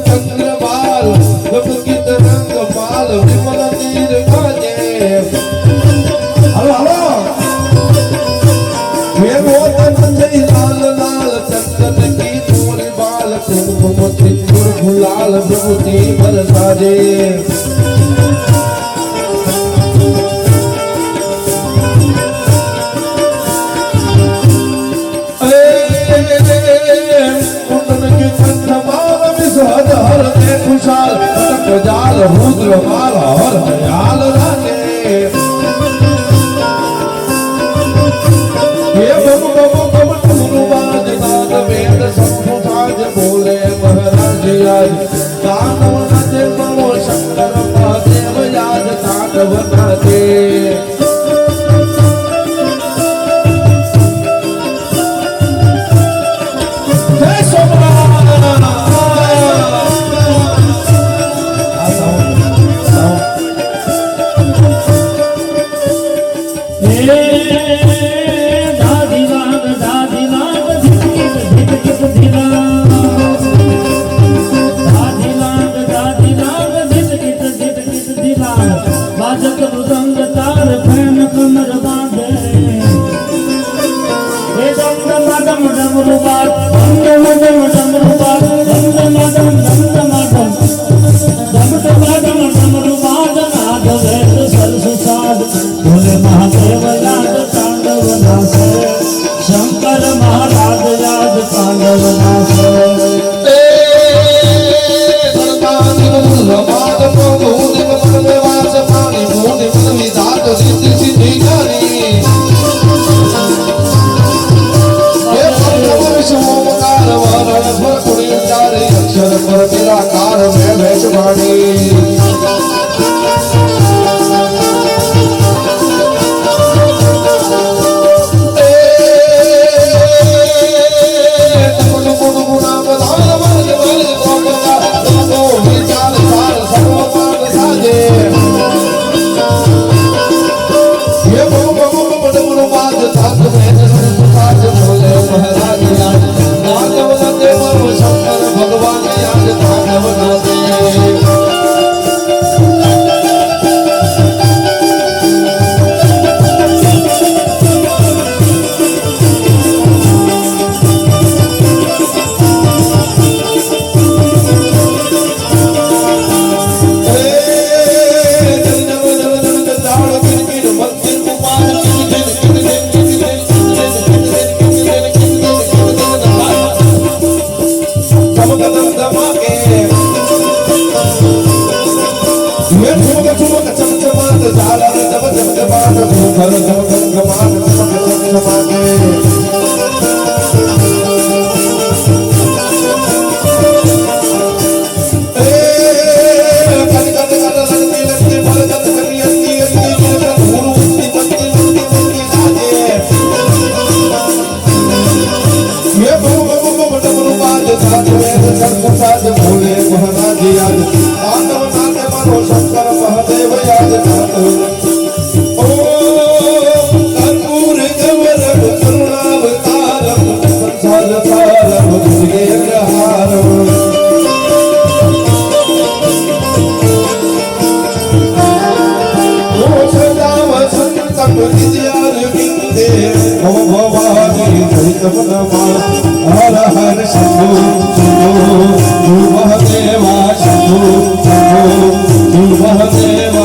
चंद्रबाल लपकित रंग माल विमल तीर गाजे हलो हलो ये मोदन जय लाल लाल चंदन की चूड़ी बाल कुमकुम सिंदूर गुलाल विभूति बरसाजे खुशाल जाल रुद्र माल हर हयाल राजे ये बम बम बम टुरुबाज नाद वेद शंभु साज बोले महाराज आज दानव नदे ममो शंकर महादेव याद तांडव नाचे जय सोमनाथ शंकर महाराज याद तांडव नाचे अक्षर पर निराकार में भेषवाणी भगवान याद तांडव नाचे भोले महाराज याद तांडव नाचे मानो शंकर महादेव याद ओ कर्पूर गौरव करुणावतारम संसार सारम दुर्गे अग्रहारम ओ सदा वसंतम विद्यार विंदे भव भवानी चैतव नमा हर हर शंभो शंभो महादेवा शंभो शंभो महादेवा